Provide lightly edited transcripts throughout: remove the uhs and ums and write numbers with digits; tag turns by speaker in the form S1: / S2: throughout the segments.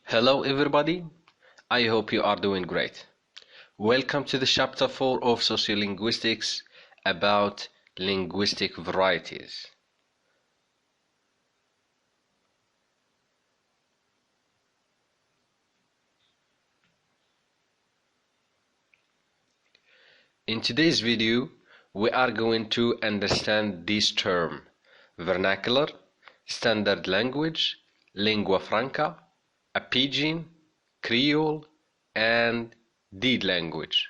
S1: Hello everybody, I hope you are doing great. Welcome to the chapter 4 of Sociolinguistics about linguistic varieties. In today's video, we are going to understand this term: vernacular, standard language, lingua franca, a Pidgin, Creole, and deed language.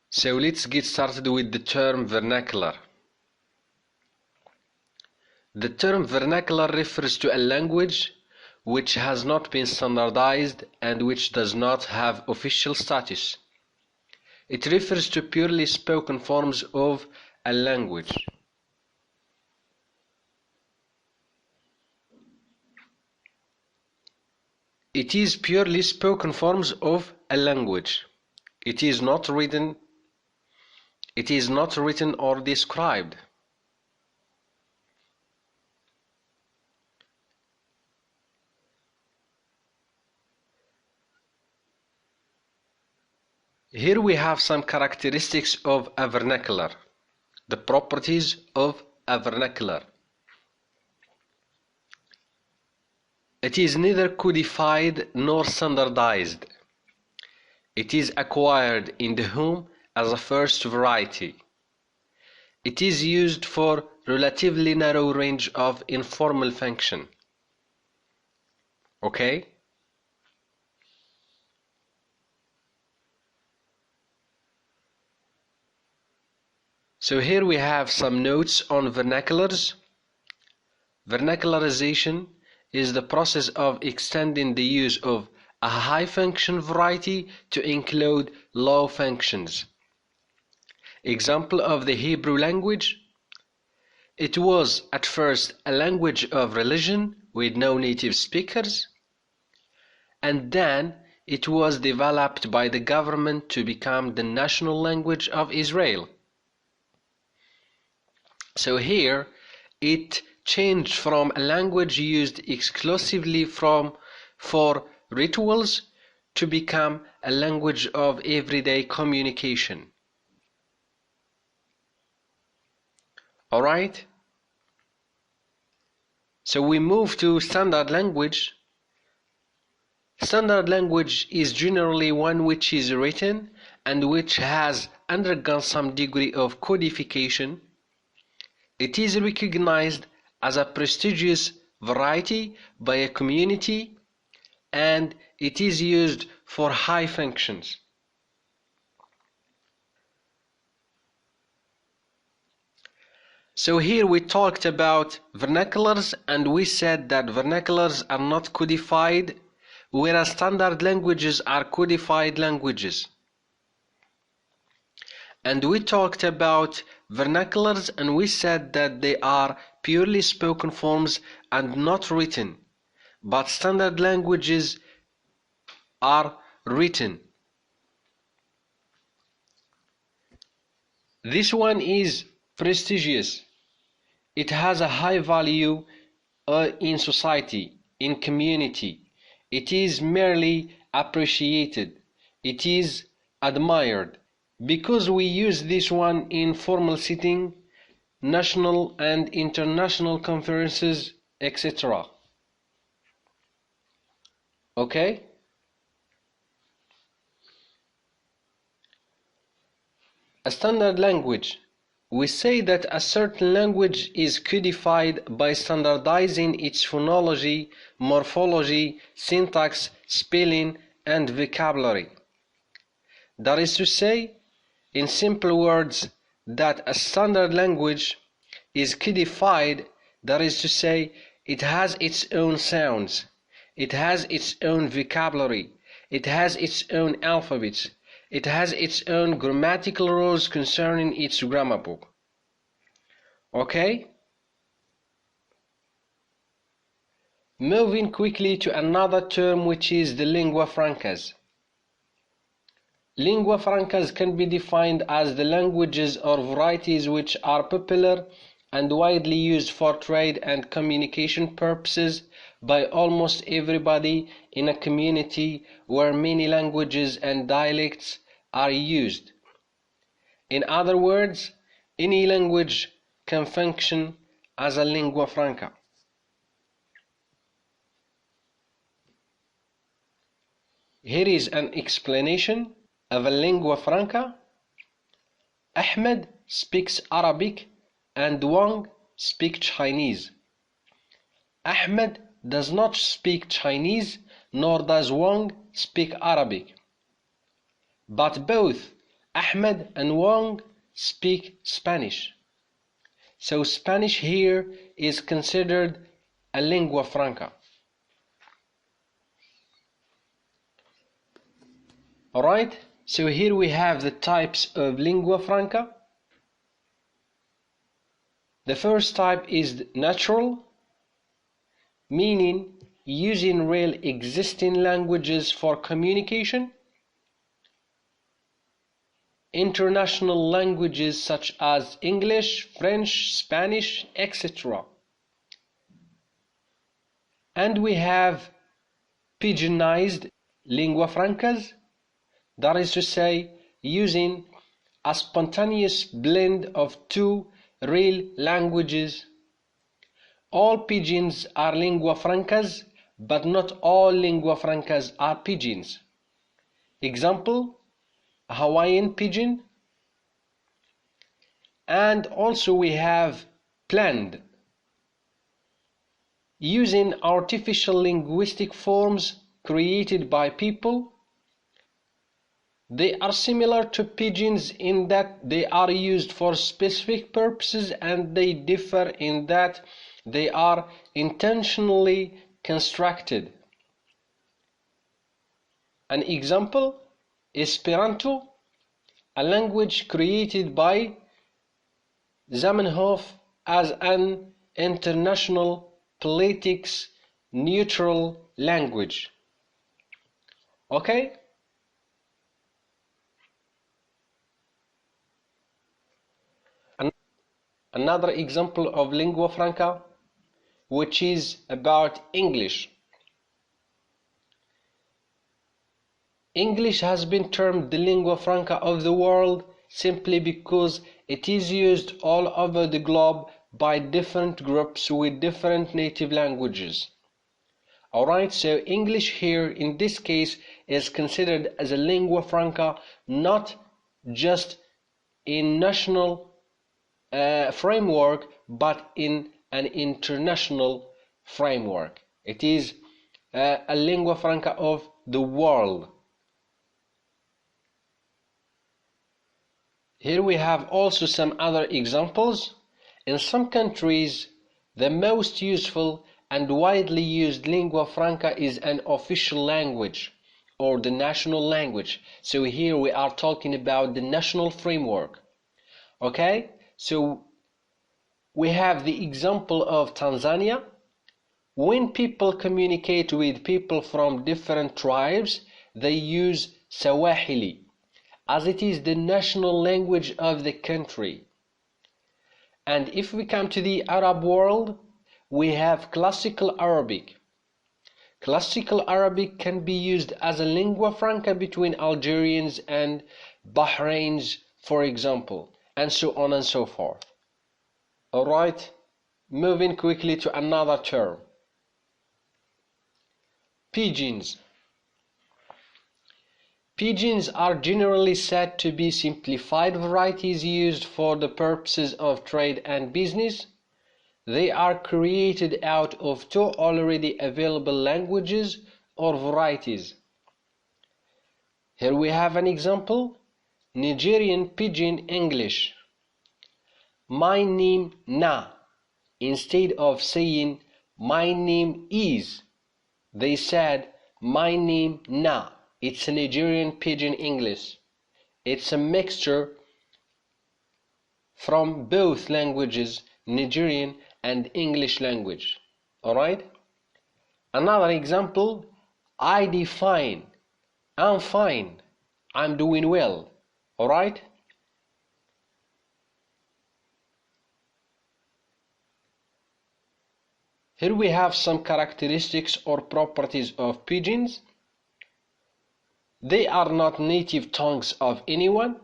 S1: So let's get started with the term vernacular. The term vernacular refers to a language which has not been standardized and which does not have official status. It refers to purely spoken forms of a language. It is purely spoken forms of a language. It is not written or described. Here we have some characteristics of a vernacular, the properties of a vernacular. It is neither codified nor standardized. It is acquired in the home as a first variety. It is used for relatively narrow range of informal function. Okay? So here we have some notes on vernaculars. Vernacularization is the process of extending the use of a high function variety to include low functions. Example of the Hebrew language: it was at first a language of religion with no native speakers, and then it was developed by the government to become the national language of Israel. So here it changed from a language used exclusively for rituals to become a language of everyday communication. Alright? So we move to standard language. Standard language is generally one which is written and which has undergone some degree of codification. It is recognized as a prestigious variety by a community, and it is used for high functions. So here we talked about vernaculars, and we said that vernaculars are not codified, whereas standard languages are codified languages. And we talked about vernaculars, and we said that they are purely spoken forms and not written, but standard languages are written. This one is prestigious. It has a high value in society, in community. It is merely appreciated. It is admired, because we use this one in formal setting, national and international conferences, etc. Okay? A standard language. We say that a certain language is codified by standardizing its phonology, morphology, syntax, spelling, and vocabulary. That is to say, in simple words, that a standard language is codified. That is to say, it has its own sounds, it has its own vocabulary, it has its own alphabets, it has its own grammatical rules concerning its grammar book. Okay? Moving quickly to another term, which is the lingua francas. Lingua francas can be defined as the languages or varieties which are popular and widely used for trade and communication purposes by almost everybody in a community where many languages and dialects are used. In other words, any language can function as a lingua franca. Here is an explanation of a lingua franca. Ahmed speaks Arabic and Wang speaks Chinese. Ahmed does not speak Chinese, nor does Wang speak Arabic. But both Ahmed and Wang speak Spanish. So Spanish here is considered a lingua franca. Alright, so here we have the types of lingua franca. The first type is natural, meaning using real existing languages for communication. International languages such as English, French, Spanish, etc. And we have Pidginized lingua francas, that is to say, using a spontaneous blend of two real languages. All pidgins are lingua francas, but not all lingua francas are pidgins. Example, Hawaiian pidgin. And also we have planned, using artificial linguistic forms created by people. They are similar to pidgins in that they are used for specific purposes, and they differ in that they are intentionally constructed. An example, Esperanto, a language created by Zamenhof as an international politics neutral language. Okay? Another example of lingua franca, which is about English. English has been termed the lingua franca of the world simply because it is used all over the globe by different groups with different native languages. Alright, so English here in this case is considered as a lingua franca, not just in national framework, but in an international framework. It is a lingua franca of the world. Here we have also some other examples. In some countries, the most useful and widely used lingua franca is an official language or the national language. So here we are talking about the national framework. Okay? So we have the example of Tanzania. When people communicate with people from different tribes, they use Swahili, as it is the national language of the country. And if we come to the Arab world, we have Classical Arabic. Classical Arabic can be used as a lingua franca between Algerians and Bahrains, for example, and so on and so forth. Alright, moving quickly to another term. Pidgins. Pidgins are generally said to be simplified varieties used for the purposes of trade and business. They are created out of two already available languages or varieties. Here we have an example, Nigerian Pidgin English. My name na, instead of saying my name is, they said my name na. It's a Nigerian Pidgin English. It's a mixture from both languages, Nigerian and English language. Alright? Another example, I define, I'm fine, I'm doing well. Alright? Here we have some characteristics or properties of pidgins. They are not native tongues of anyone,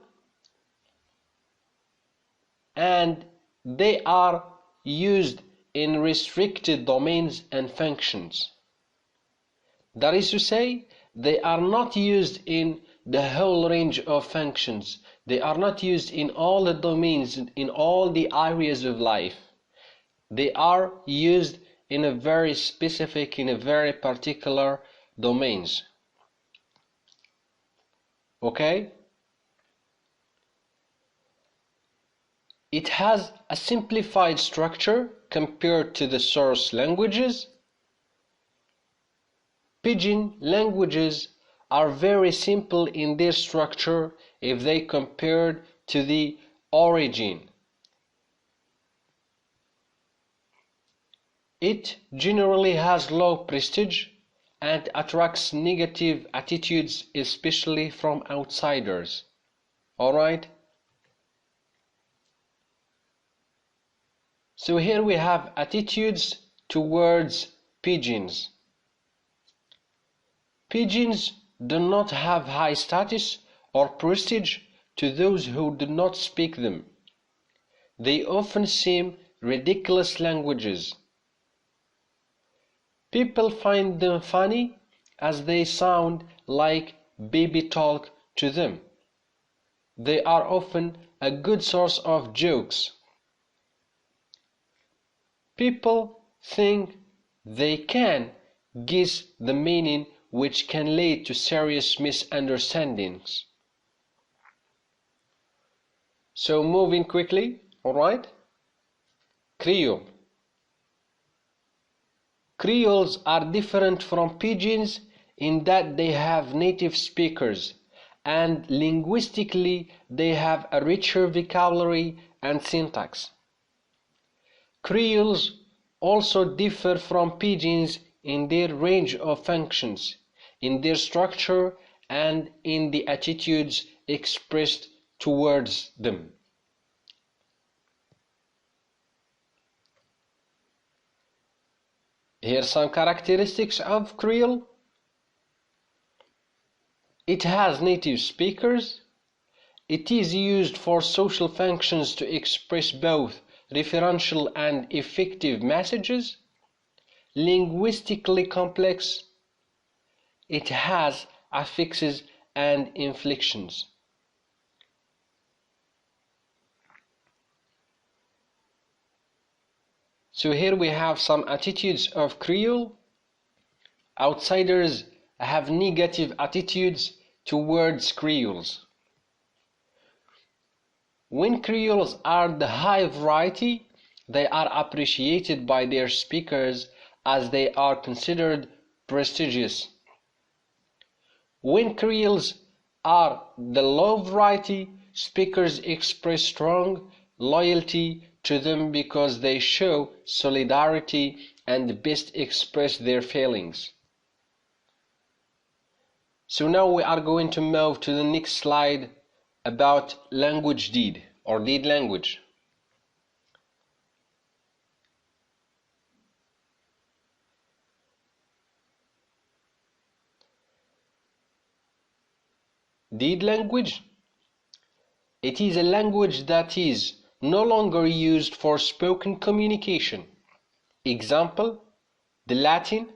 S1: and they are used in restricted domains and functions. That is to say, they are not used in the whole range of functions. They are not used in all the domains, in all the areas of life. They are used in a very specific, in a very particular domains. Okay? It has a simplified structure compared to the source languages. Pidgin languages are very simple in their structure if they compared to the origin. It generally has low prestige and attracts negative attitudes, especially from outsiders. Alright? So here we have attitudes towards pidgins. Pidgins do not have high status or prestige to those who do not speak them. They often seem ridiculous languages. People find them funny as they sound like baby talk to them. They are often a good source of jokes. People think they can guess the meaning, which can lead to serious misunderstandings. So moving quickly, alright? Creole. Creoles are different from pidgins in that they have native speakers, and linguistically they have a richer vocabulary and syntax. Creoles also differ from pidgins in their range of functions, in their structure, and in the attitudes expressed towards them. Here are some characteristics of Creole. It has native speakers. It is used for social functions to express both referential and effective messages. Linguistically complex. It has affixes and inflections. So here we have some attitudes of Creole. Outsiders have negative attitudes towards Creoles. When Creoles are the high variety, they are appreciated by their speakers as they are considered prestigious. When Creoles are the low variety, speakers express strong loyalty to them because they show solidarity and best express their feelings. So now we are going to move to the next slide about language deed or deed language. Deed language. It is a language that is no longer used for spoken communication. Example, the Latin.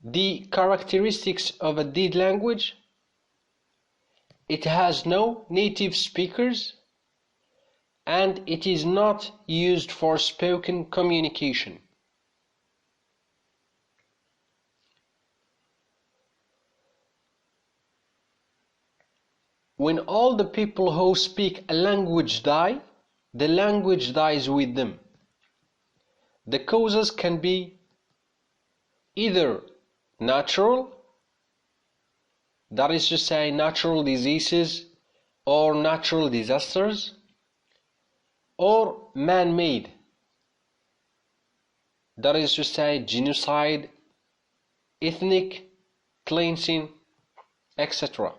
S1: The characteristics of a deed language. It has no native speakers and it is not used for spoken communication. When all the people who speak a language die, the language dies with them. The causes can be either natural, that is to say natural diseases or natural disasters, or man-made, that is to say genocide, ethnic cleansing, etc.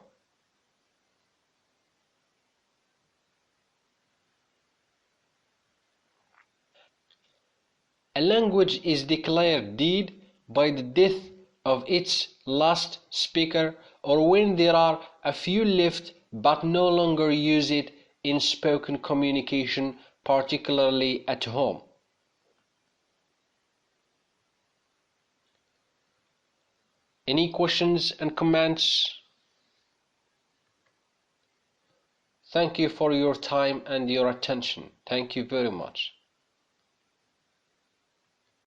S1: A language is declared dead by the death of its last speaker, or when there are a few left but no longer use it in spoken communication, particularly at home. Any questions and comments? Thank you for your time and your attention. Thank you very much.